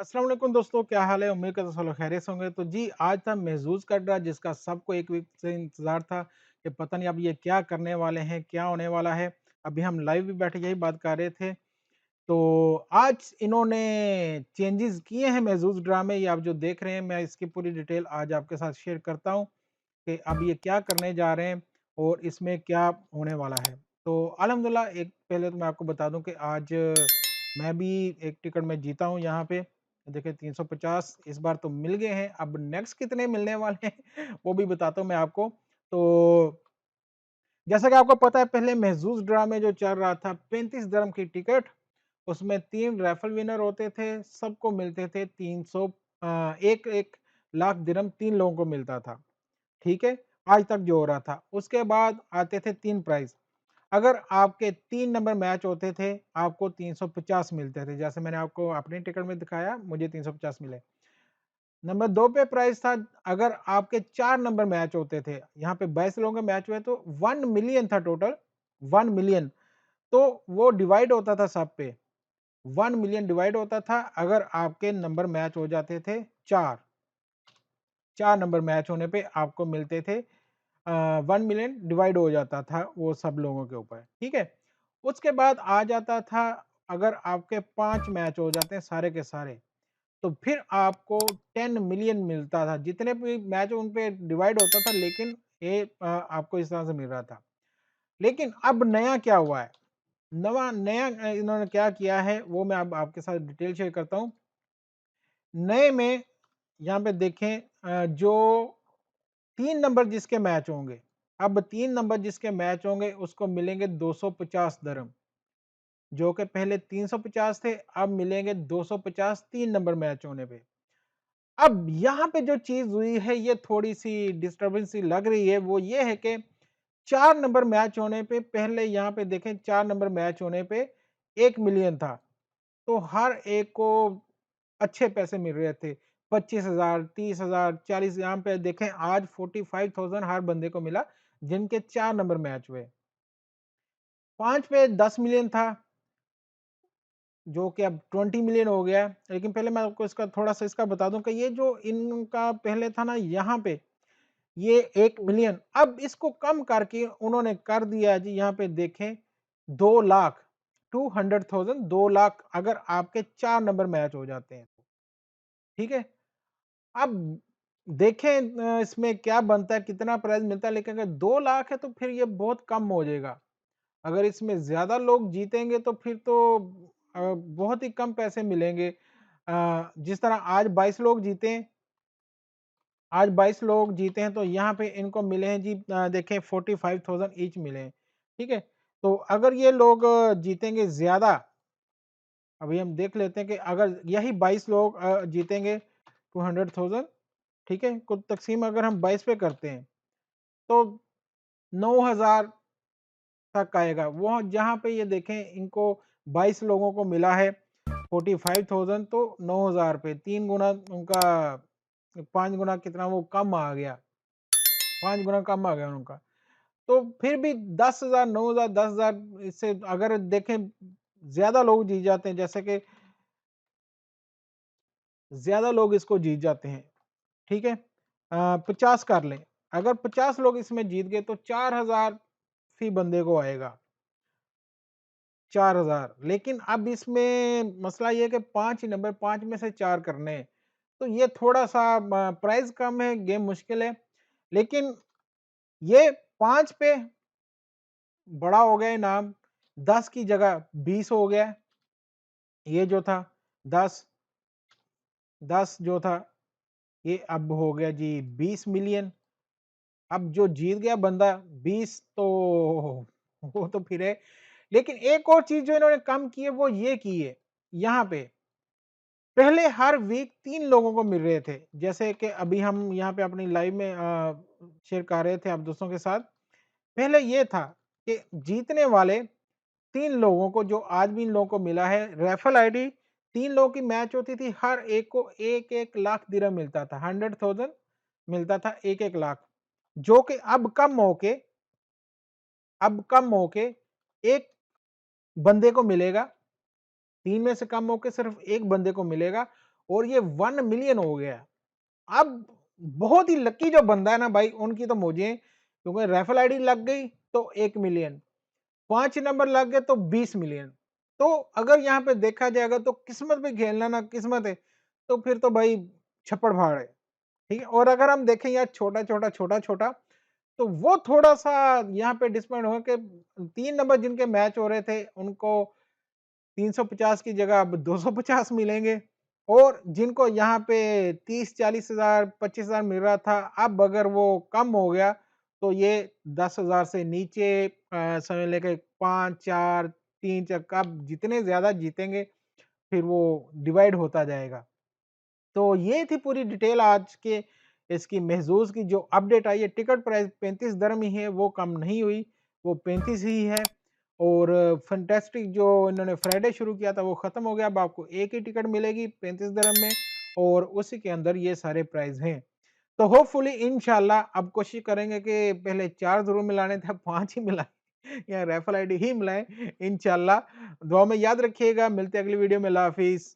अस्सलाम वालेकुम दोस्तों, क्या हाल है? उम्मीद करता हूँ सब लोग खैरियत से होंगे। तो जी, आज था महज़ूज़ का ड्रा जिसका सबको 1 वीक से इंतज़ार था कि पता नहीं अब ये क्या करने वाले हैं, क्या होने वाला है? अभी हम लाइव भी बैठे यही बात कर रहे थे। तो आज इन्होंने चेंजेज़ किए हैं महज़ूज़ ड्रा में, ये आप जो देख रहे हैं, मैं इसकी पूरी डिटेल आज आपके साथ शेयर करता हूँ कि अब ये क्या करने जा रहे हैं और इसमें क्या होने वाला है। तो अल्हम्दुलिल्लाह एक पहले तो मैं आपको बता दूँ कि आज मैं भी एक टिकट में जीता हूँ यहाँ पे। देखिए 350 इस बार तो मिल गए हैं, अब नेक्स्ट कितने मिलने वाले हैं वो भी बताता हूँ मैं आपको। तो जैसा कि आपको पता है पहले महज़ूज़ ड्रा में जो चल रहा था 35 दिरहम की टिकट, उसमें 3 रैफ़ल विनर होते थे, सबको मिलते थे 300 1-1 लाख दिरहम 3 लोगों को मिलता था। ठीक है? आज तक जो हो रहा था। उसके बाद आते थे 3 प्राइज़। अगर आपके 3 नंबर मैच होते थे, आपको 350 मिलते थे। जैसे मैंने आपको अपनी टिकट में दिखाया, मुझे 350 मिले। नंबर 2 पे प्राइज़ था, अगर आपके 4 नंबर मैच होते थे, यहाँ पे 22 लोगों के मैच हुए तो 1 मिलियन था टोटल, 1 मिलियन। तो वो डिवाइड होता था सब पे, 1 मिलियन डिवाइड होता था अगर आपके नंबर मैच हो जाते थे 4, 4 नंबर मैच होने पे आपको मिलते थे 1 मिलियन डिवाइड हो जाता था वो सब लोगों के ऊपर, ठीक है? उसके बाद आ जाता था अगर आपके 5 मैच हो जाते हैं सारे के सारे, तो फिर आपको 10 मिलियन मिलता था। जितने भी मैच उन पे डिवाइड होता था लेकिन ये आपको इस तरह से मिल रहा था। लेकिन अब नया क्या हुआ है? नया इन्होंने क्या किया है वो मैं अब आपके साथ डिटेल शेयर करता हूँ। नए में यहाँ पे देखें जो 3 नंबर जिसके मैच होंगे, अब 3 नंबर जिसके मैच होंगे उसको मिलेंगे 250 दिरहम, जो कि पहले 350 थे, अब मिलेंगे 250 3 नंबर मैच होने पे। अब यहाँ पे जो चीज़ हुई है ये थोड़ी-सी डिस्टर्बेंस सी लग रही है, वो ये है कि 4 नंबर मैच होने पे पहले यहाँ पे देखें 4 नंबर मैच होने पे 1 मिलियन था, तो हर एक को अच्छे पैसे मिल रहे थे। 25,000, 30,000, 40 यहाँ पे देखें आज 45,000 हर बंदे को मिला, जिनके 4 नंबर मैच हुए। 5 पे 10 मिलियन था, जो कि अब 20 मिलियन हो गया है। लेकिन पहले मैं आपको इसका थोड़ा-सा इसका बता दूँ कि ये जो इनका पहले था ना यहाँ पे, ये 1 मिलियन अब इसको कम करके उन्होंने कर दिया है जी यहाँ पे देखें 2 लाख 200,000 2 लाख अगर आपके 4 नंबर मैच हो जाते हैं तो, ठीक है? अब देखें इसमें क्या बनता है, कितना प्राइज़ मिलता है, लेकिन अगर 2 लाख है तो फिर ये बहुत कम हो जाएगा। अगर इसमें ज़्यादा लोग जीतेंगे तो फिर तो बहुत ही कम पैसे मिलेंगे। जिस तरह आज 22 लोग जीते हैं, आज 22 लोग जीते हैं तो यहाँ पे इनको मिले हैं जी देखें 45,000 ईच मिले हैं, ठीक है? तो अगर ये लोग जीतेंगे ज़्यादा, अभी हम देख लेते हैं कि अगर यही 22 लोग जीतेंगे 200,000, ठीक है? कुल तक़सीम अगर हम 22 पे करते हैं, तो 9,000 तक आएगा। वो जहाँ पे ये देखें इनको 22 लोगों को मिला है 45,000 तो 9,000 पे 3 गुना उनका 5 गुना कितना वो कम आ गया, 5 गुना कम आ गया उनका। तो फिर भी 10,000 9,000 10,000 इससे अगर देखें ज़्यादा लोग जीत जाते हैं, जैसे कि ज़्यादा लोग इसको जीत जाते हैं, ठीक है? 50 कर लें, अगर 50 लोग इसमें जीत गए तो 4,000 फ़ी बंदे को आएगा, 4,000 लेकिन अब इसमें मसला ये है कि 5 ही नंबर 5 में से 4 करने हैं, तो ये थोड़ा-सा प्राइस कम है, गेम मुश्किल है, लेकिन ये 5 पे बड़ा हो गया इनाम, 10 की जगह 20 हो गया, ये जो था 10 10 जो था, ये अब हो गया जी 20 मिलियन। अब जो जीत गया बंदा 20 तो वो तो फिर है। लेकिन एक और चीज़ जो इन्होंने कम की है वो ये की है, यहाँ पे पहले हर वीक 3 लोगों को मिल रहे थे। जैसे कि अभी हम यहाँ पे अपनी लाइव में शेयर कर रहे थे आप दोस्तों के साथ। पहले ये था कि जीतने वाले 3 लोगों को जो आज भी इन लोगों को मिला है रैफल आईडी 3 लोगों की मैच होती थी, हर एक को 1-1 लाख दिरहम मिलता था, 100,000 मिलता था 1-1 लाख। जो कि अब कम होके 1 बंदे को मिलेगा, 3 में से कम होके सिर्फ 1 बंदे को मिलेगा और ये 1 मिलियन हो गया। अब बहुत ही लकी जो बंदा है ना भाई, उनकी तो मौजें, क्योंकि रेफल आईडी लग गई तो 1 मिलियन, 5 नंबर लग गए तो 20 मिलियन। तो अगर यहाँ पे देखा जाएगा तो किस्मत पे खेलना ना किस्मत है, तो फिर तो भाई छप्पड़-फाड़ है, ठीक है? और अगर हम देखें यार छोटा-छोटा, छोटा-छोटा, तो वो थोड़ा-सा यहाँ पे डिसपॉइंट हुआ कि 3 नंबर जिनके मैच हो रहे थे, उनको 350 की जगह अब 250 मिलेंगे, और जिनको यहाँ पे 30-40 हज़ार, 25,000 मिल रहा था, अब अगर वो कम हो गया, तो ये 10,000 से नीचे समझ लें कि 5, 4, 3, 4 कब जितने ज़्यादा जीतेंगे, फिर वो डिवाइड होता जाएगा। तो ये थी पूरी डिटेल आज के इसकी महज़ूज़ की जो अपडेट आई है। टिकट प्राइस 35 दिरहम ही है, वो कम नहीं हुई, वो 35 ही है। और फैंटास्टिक जो इन्होंने फ्राइडे शुरू किया था वो ख़त्म हो गया, अब आपको एक ही टिकट मिलेगी 35 दिरहम में, और उसी के अंदर ये सारे प्राइज़ हैं। तो होपफुली इंशाल्लाह अब कोशिश करेंगे कि पहले 4 ज़रूर मिलाने थे, अब 5 ही मिलाएँ या रैफ़ल आईडी ही मिलाएँ इंशाल्लाह। दुआ में याद रखिएगा, मिलते हैं अगली वीडियो में। अल्लाह हाफ़िज़।